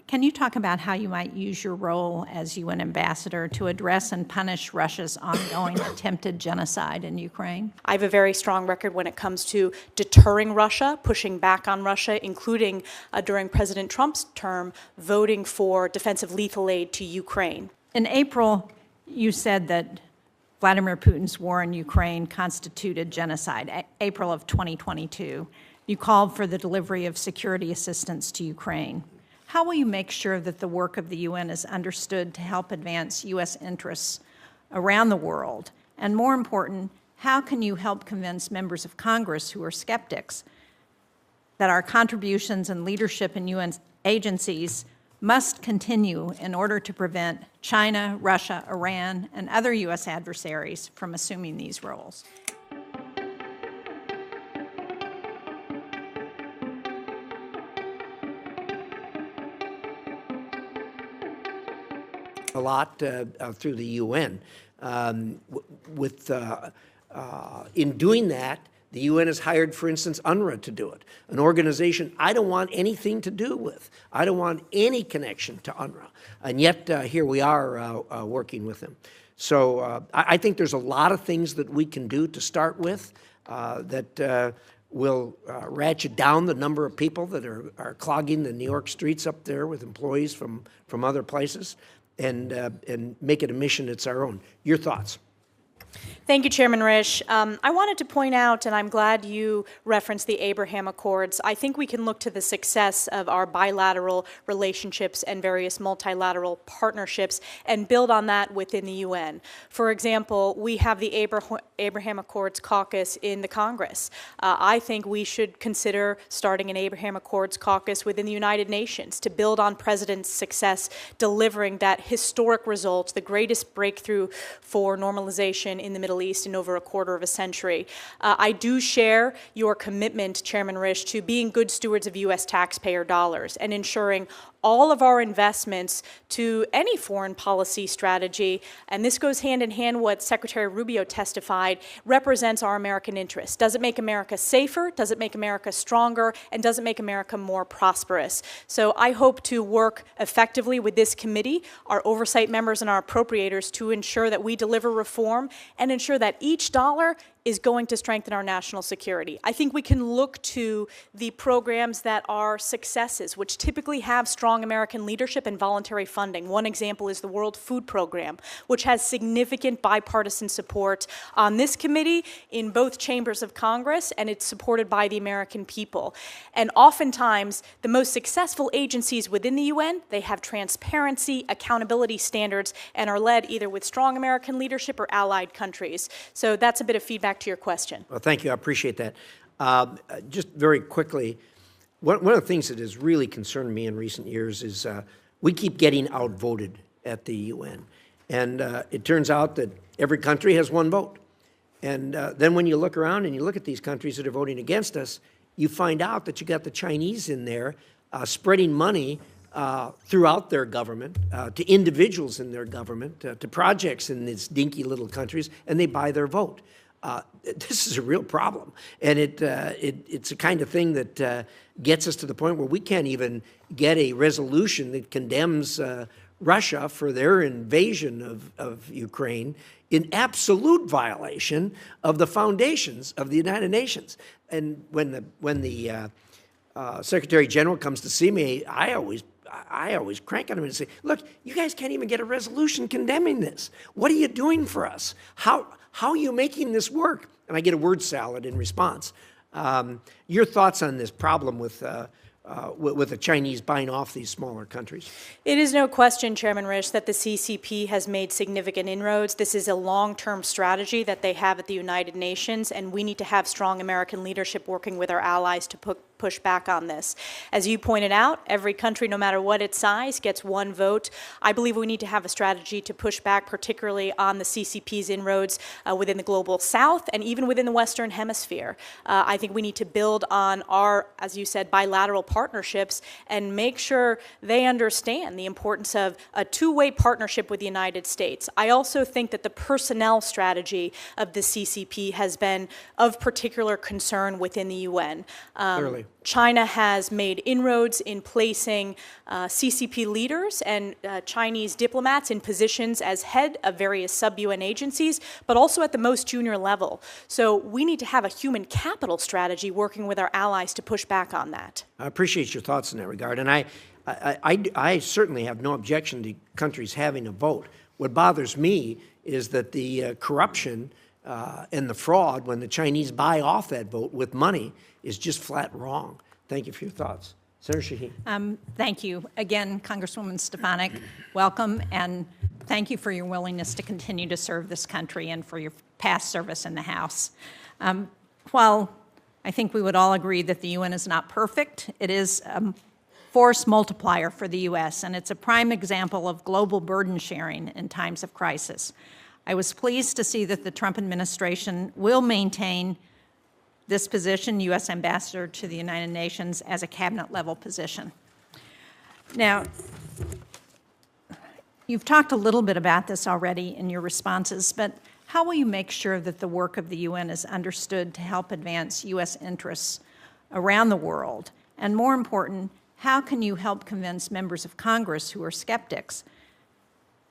Can you talk about how you might use your role as UN ambassador to address and punish Russia's ongoing attempted genocide in Ukraine? I have a very strong record when it comes to deterring Russia, pushing back on Russia, including during President Trump's term, voting for defensive lethal aid to Ukraine. In April, you said that Vladimir Putin's war in Ukraine constituted genocide, April of 2022. You called for the delivery of security assistance to Ukraine. How will you make sure that the work of the UN is understood to help advance U.S. interests around the world? And more important, how can you help convince members of Congress who are skeptics that our contributions and leadership in UN agencies must continue in order to prevent China, Russia, Iran, and other U.S. adversaries from assuming these roles? A lot through the UN. In doing that, the UN has hired, for instance, UNRWA to do it, an organization I don't want anything to do with. I don't want any connection to UNRWA, and yet here we are working with them. So I think there's a lot of things that we can do to start with that will ratchet down the number of people that are clogging the New York streets up there with employees from other places, and make it a mission that's our own. Your thoughts? Thank you, Chairman Risch. I wanted to point out, and I'm glad you referenced the Abraham Accords. I think we can look to the success of our bilateral relationships and various multilateral partnerships and build on that within the UN. For example, we have the Abraham Accords caucus in the Congress. I think we should consider starting an Abraham Accords caucus within the United Nations to build on President's success delivering that historic result, the greatest breakthrough for normalization in the Middle East in over a quarter of a century. I do share your commitment, Chairman Risch, to being good stewards of U.S. taxpayer dollars and ensuring all of our investments to any foreign policy strategy, and this goes hand in hand what Secretary Rubio testified, represents our American interests. Does it make America safer? Does it make America stronger? And does it make America more prosperous? So I hope to work effectively with this committee, our oversight members and our appropriators to ensure that we deliver reform and ensure that each dollar is going to strengthen our national security. I think we can look to the programs that are successes, which typically have strong American leadership and voluntary funding. One example is the World Food Program, which has significant bipartisan support on this committee in both chambers of Congress, and it's supported by the American people. And oftentimes, the most successful agencies within the UN, they have transparency, accountability standards, and are led either with strong American leadership or allied countries. So that's a bit of feedback to your question. Well, thank you. I appreciate that. Just very quickly, one of the things that has really concerned me in recent years is we keep getting outvoted at the UN. And it turns out that every country has one vote. And then when you look around and you look at these countries that are voting against us, you find out that you got the Chinese in there spreading money throughout their government, to individuals in their government, to projects in these dinky little countries, and they buy their vote. This is a real problem, and it's a kind of thing that gets us to the point where we can't even get a resolution that condemns Russia for their invasion of Ukraine in absolute violation of the foundations of the United Nations. And when the Secretary General comes to see me, I always crank on him and say, look, you guys can't even get a resolution condemning this. What are you doing for us? How are you making this work? And I get a word salad in response. Your thoughts on this problem with the Chinese buying off these smaller countries? It is no question, Chairman Risch, that the CCP has made significant inroads. This is a long-term strategy that they have at the United Nations, and we need to have strong American leadership working with our allies to push back on this. As you pointed out, every country, no matter what its size, gets one vote. I believe we need to have a strategy to push back, particularly on the CCP's inroads within the global south and even within the Western Hemisphere. I think we need to build on our, as you said, bilateral partnerships and make sure they understand the importance of a two-way partnership with the United States. I also think that the personnel strategy of the CCP has been of particular concern within the UN. Clearly. China has made inroads in placing CCP leaders and Chinese diplomats in positions as head of various sub-UN agencies, but also at the most junior level. So we need to have a human capital strategy working with our allies to push back on that. I appreciate your thoughts in that regard, and I certainly have no objection to countries having a vote. What bothers me is that the corruption and the fraud when the Chinese buy off that vote with money is just flat wrong. Thank you for your thoughts. Senator Shaheen. Thank you. Again, Congresswoman Stefanik, welcome, and thank you for your willingness to continue to serve this country and for your past service in the House. While I think we would all agree that the UN is not perfect, it is a force multiplier for the U.S., and it's a prime example of global burden sharing in times of crisis. I was pleased to see that the Trump administration will maintain this position, U.S. Ambassador to the United Nations, as a cabinet-level position. Now, you've talked a little bit about this already in your responses, but how will you make sure that the work of the UN is understood to help advance U.S. interests around the world? And more important, how can you help convince members of Congress who are skeptics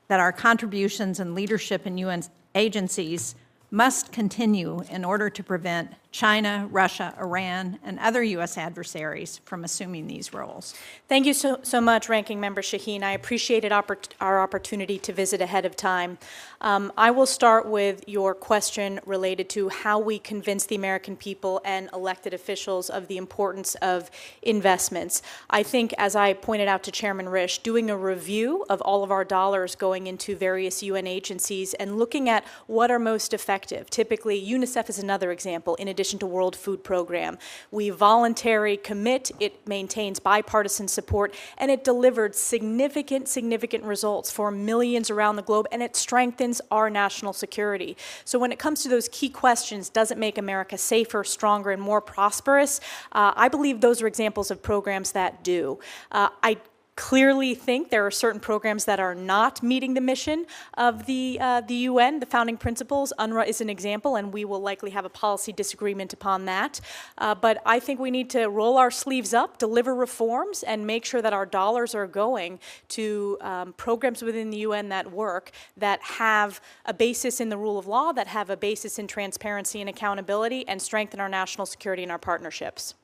that our contributions and leadership in UN agencies must continue in order to prevent China, Russia, Iran, and other U.S. adversaries from assuming these roles? Thank you so much, Ranking Member Shaheen. I appreciated our opportunity to visit ahead of time. I will start with your question related to how we convince the American people and elected officials of the importance of investments. I think, as I pointed out to Chairman Risch, doing a review of all of our dollars going into various UN agencies and looking at what are most effective. Typically, UNICEF is another example, in addition to World Food Program. We voluntarily commit, it maintains bipartisan support, and it delivered significant results for millions around the globe, and it strengthens our national security. So when it comes to those key questions, does it make America safer, stronger, and more prosperous? I believe those are examples of programs that do. I clearly think there are certain programs that are not meeting the mission of the UN, the founding principles. UNRWA is an example, and we will likely have a policy disagreement upon that. But I think we need to roll our sleeves up, deliver reforms, and make sure that our dollars are going to programs within the UN that work, that have a basis in the rule of law, that have a basis in transparency and accountability, and strengthen our national security and our partnerships.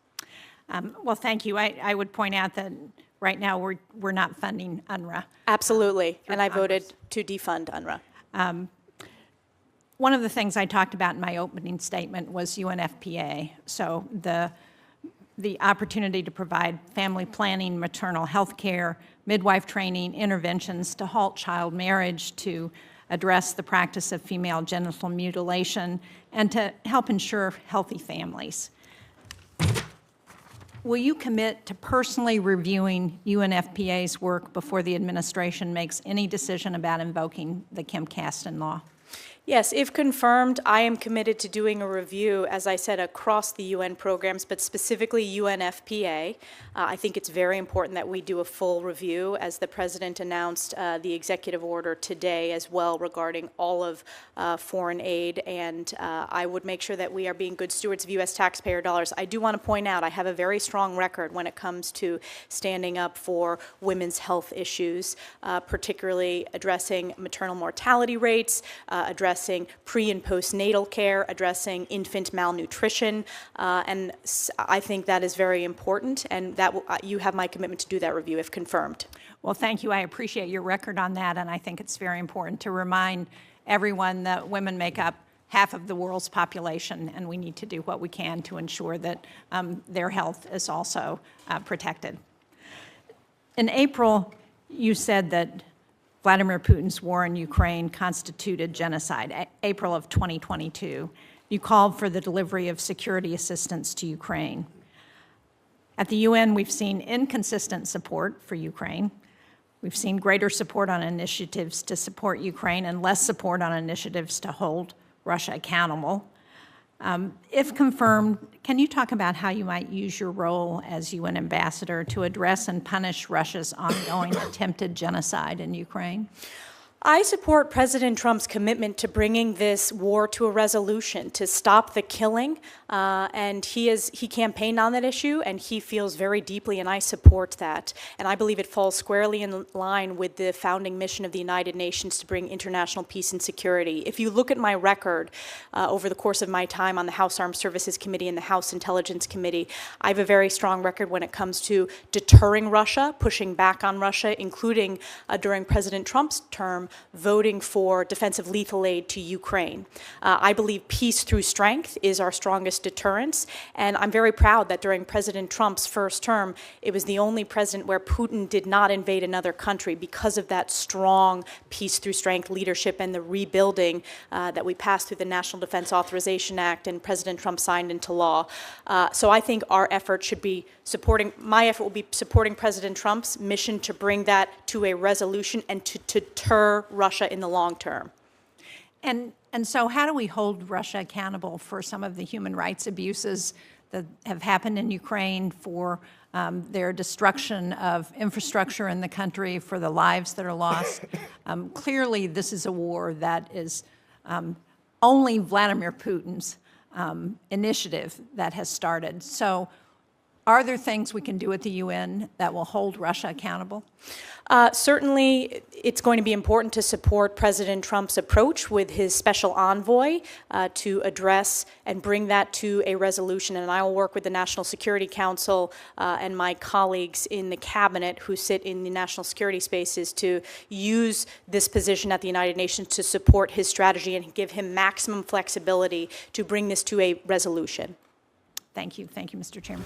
Well, thank you. I would point out that right now we're not funding UNRWA. Absolutely, and I voted to defund UNRWA. One of the things I talked about in my opening statement was UNFPA. So the opportunity to provide family planning, maternal health care, midwife training, interventions to halt child marriage, to address the practice of female genital mutilation, and to help ensure healthy families. Will you commit to personally reviewing UNFPA's work before the administration makes any decision about invoking the Kim Kasten law? Yes, if confirmed, I am committed to doing a review, as I said, across the UN programs, but specifically UNFPA. I think it's very important that we do a full review, as the President announced the executive order today as well regarding all of foreign aid, and I would make sure that we are being good stewards of U.S. taxpayer dollars. I do want to point out I have a very strong record when it comes to standing up for women's health issues, particularly addressing maternal mortality rates, addressing pre- and postnatal care, addressing infant malnutrition, and I think that is very important, and that you have my commitment to do that review if confirmed. Well, thank you. I appreciate your record on that, and I think it's very important to remind everyone that women make up half of the world's population, and we need to do what we can to ensure that their health is also protected. In April, you said that Vladimir Putin's war in Ukraine constituted genocide, April of 2022. You called for the delivery of security assistance to Ukraine. At the UN, we've seen inconsistent support for Ukraine. We've seen greater support on initiatives to support Ukraine and less support on initiatives to hold Russia accountable. If confirmed, can you talk about how you might use your role as UN ambassador to address and punish Russia's ongoing attempted genocide in Ukraine? I support President Trump's commitment to bringing this war to a resolution, to stop the killing, and he campaigned on that issue, and he feels very deeply, and I support that. And I believe it falls squarely in line with the founding mission of the United Nations to bring international peace and security. If you look at my record over the course of my time on the House Armed Services Committee and the House Intelligence Committee, I have a very strong record when it comes to deterring Russia, pushing back on Russia, including during President Trump's term, voting for defensive lethal aid to Ukraine. I believe peace through strength is our strongest deterrence, and I'm very proud that during President Trump's first term, it was the only president where Putin did not invade another country because of that strong peace through strength leadership and the rebuilding that we passed through the National Defense Authorization Act and President Trump signed into law. So I think our effort should be my effort will be supporting President Trump's mission to bring that to a resolution and to deter Russia in the long term. And so how do we hold Russia accountable for some of the human rights abuses that have happened in Ukraine, for their destruction of infrastructure in the country, for the lives that are lost? Clearly, this is a war that is only Vladimir Putin's initiative that has started. So are there things we can do at the UN that will hold Russia accountable? Certainly, it's going to be important to support President Trump's approach with his special envoy to address and bring that to a resolution. And I will work with the National Security Council and my colleagues in the cabinet who sit in the national security spaces to use this position at the United Nations to support his strategy and give him maximum flexibility to bring this to a resolution. Thank you. Thank you, Mr. Chairman.